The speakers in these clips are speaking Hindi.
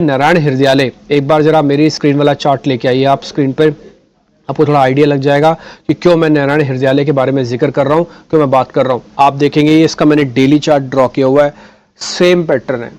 नारायण हृदयालय, एक बार जरा मेरी स्क्रीन वाला चार्ट लेके आइए आप स्क्रीन पर। आपको थोड़ा आइडिया लग जाएगा कि क्यों मैं नारायण हृदयालय के बारे में जिक्र कर रहा हूं, क्यों मैं बात कर रहा हूं। आप देखेंगे ये इसका मैंने डेली चार्ट ड्रॉ किया हुआ है, सेम पैटर्न है,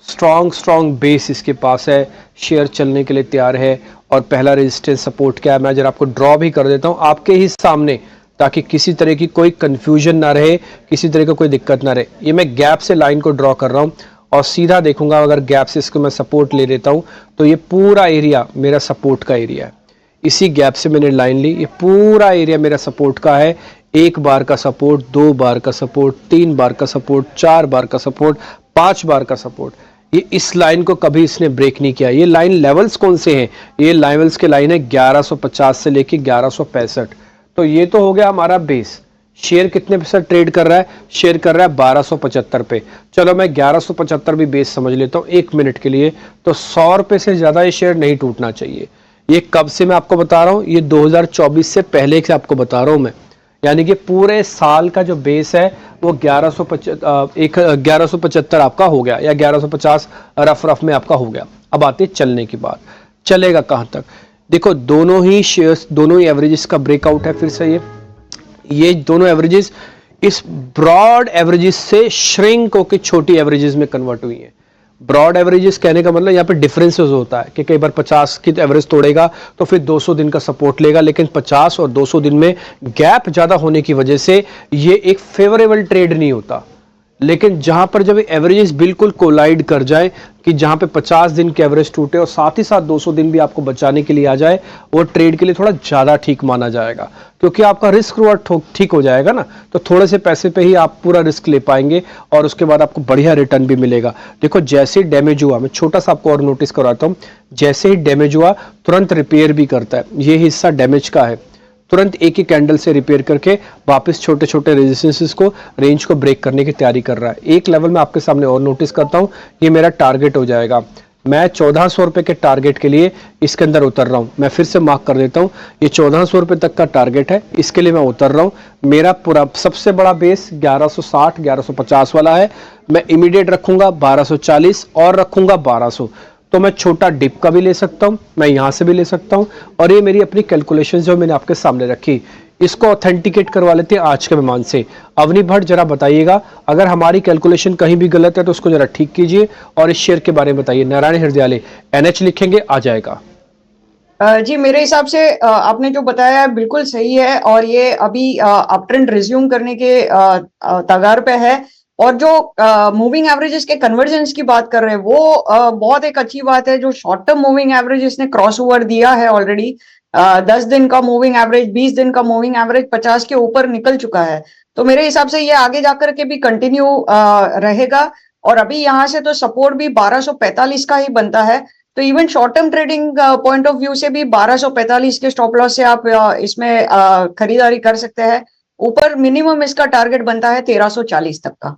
स्ट्रॉन्ग बेस इसके पास है, शेयर चलने के लिए तैयार है। और पहला रेजिस्टेंस सपोर्ट क्या है मैं जरा आपको ड्रॉ भी कर देता हूं आपके ही सामने, ताकि किसी तरह की कोई कंफ्यूजन ना रहे, किसी तरह का कोई दिक्कत ना रहे। ये मैं गैप से लाइन को ड्रॉ कर रहा हूं और सीधा देखूंगा, अगर गैप से इसको मैं सपोर्ट ले लेता हूं तो ये पूरा एरिया मेरा सपोर्ट का एरिया है। इसी गैप से मैंने लाइन ली, ये पूरा एरिया मेरा सपोर्ट का है। एक बार का सपोर्ट, दो बार का सपोर्ट, तीन बार का सपोर्ट, चार बार का सपोर्ट, पांच बार का सपोर्ट। ये इस लाइन को कभी इसने ब्रेक नहीं किया। ये लाइन लेवल्स कौन से हैं? ये लेवल्स के लाइन है 1150 से लेके 1165। तो ये तो हो गया हमारा बेस। शेयर कितने पे ट्रेड कर रहा है? शेयर कर रहा है 1275 पे। चलो मैं 1175 भी बेस समझ लेता हूं एक मिनट के लिए। तो 100 रुपए से ज्यादा ये शेयर नहीं टूटना चाहिए। ये कब से मैं आपको बता रहा हूं? ये 2024 से पहले से आपको बता रहा हूं मैं। यानी कि पूरे साल का जो बेस है वो 1175 आपका हो गया, या 1150 रफ में आपका हो गया। अब आते चलने की बात, चलेगा कहां तक? देखो दोनों ही शेयर्स, दोनों ही एवरेजेस का ब्रेकआउट है। फिर से ये दोनों एवरेजेस इस ब्रॉड एवरेजेस से श्रिंक होकर छोटी एवरेजेस में कन्वर्ट हुई है। ब्रॉड एवरेजेस कहने का मतलब यहाँ पे डिफरेंसेस होता है कि कई बार 50 की एवरेज तोड़ेगा तो फिर 200 दिन का सपोर्ट लेगा, लेकिन 50 और 200 दिन में गैप ज्यादा होने की वजह से ये एक फेवरेबल ट्रेड नहीं होता। लेकिन जहां पर जब एवरेजेस बिल्कुल कोलाइड कर जाए कि जहां पे 50 दिन की एवरेज टूटे और साथ ही साथ 200 दिन भी आपको बचाने के लिए आ जाए, वो ट्रेड के लिए थोड़ा ज्यादा ठीक माना जाएगा, क्योंकि आपका रिस्क रिवॉर्ड ठीक हो जाएगा ना। तो थोड़े से पैसे पे ही आप पूरा रिस्क ले पाएंगे और उसके बाद आपको बढ़िया रिटर्न भी मिलेगा। देखो जैसे ही डैमेज हुआ, मैं छोटा सा आपको और नोटिस कराता हूं, जैसे ही डैमेज हुआ तुरंत रिपेयर भी करता है। ये हिस्सा डैमेज का है, तुरंत एक ही कैंडल से रिपेयर करके वापस छोटे छोटे रेजिस्टेंसेस को, रेंज को ब्रेक करने की तैयारी कर रहा है। एक लेवल में आपके सामने और नोटिस करता हूं, ये मेरा टारगेट हो जाएगा। मैं 1400 रुपए के टारगेट के लिए इसके अंदर उतर रहा हूं। मैं फिर से मार्क कर देता हूं, ये 1400 रुपए तक का टारगेट है, इसके लिए मैं उतर रहा हूं। मेरा पूरा सबसे बड़ा बेस 1160 1150 वाला है। मैं इमीडिएट रखूंगा 1240 और रखूंगा 1200। तो मैं छोटा डिप का भी ले सकता हूं, मैं यहां से भी ले सकता हूं। और ये मेरी अपनी कैलकुलेशन जो मैंने आपके सामने रखी, इसको ऑथेंटिकेट करवा लेते हैं आज के मेहमान से। अवनी भट्ट जरा बताइएगा, अगर हमारी कैलकुलेशन कहीं भी गलत है तो उसको जरा ठीक कीजिए और इस शेयर के बारे में बताइए। नारायण हृदयालय NH लिखेंगे, आ जाएगा। जी मेरे हिसाब से आपने जो बताया बिल्कुल सही है, और ये अभी अप ट्रेंड रिज्यूम करने के तगार पे है। और जो मूविंग एवरेजेस के कन्वर्जेंस की बात कर रहे हैं वो बहुत एक अच्छी बात है। जो शॉर्ट टर्म मूविंग एवरेजेस ने क्रॉस ओवर दिया है ऑलरेडी, 10 दिन का मूविंग एवरेज, 20 दिन का मूविंग एवरेज 50 के ऊपर निकल चुका है। तो मेरे हिसाब से ये आगे जाकर के भी कंटिन्यू रहेगा। और अभी यहाँ से तो सपोर्ट भी 1245 का ही बनता है। तो even short term trading point of view से भी 1245 के स्टॉप लॉस से आप इसमें खरीदारी कर सकते हैं। ऊपर मिनिमम इसका टारगेट बनता है 1340 तक का।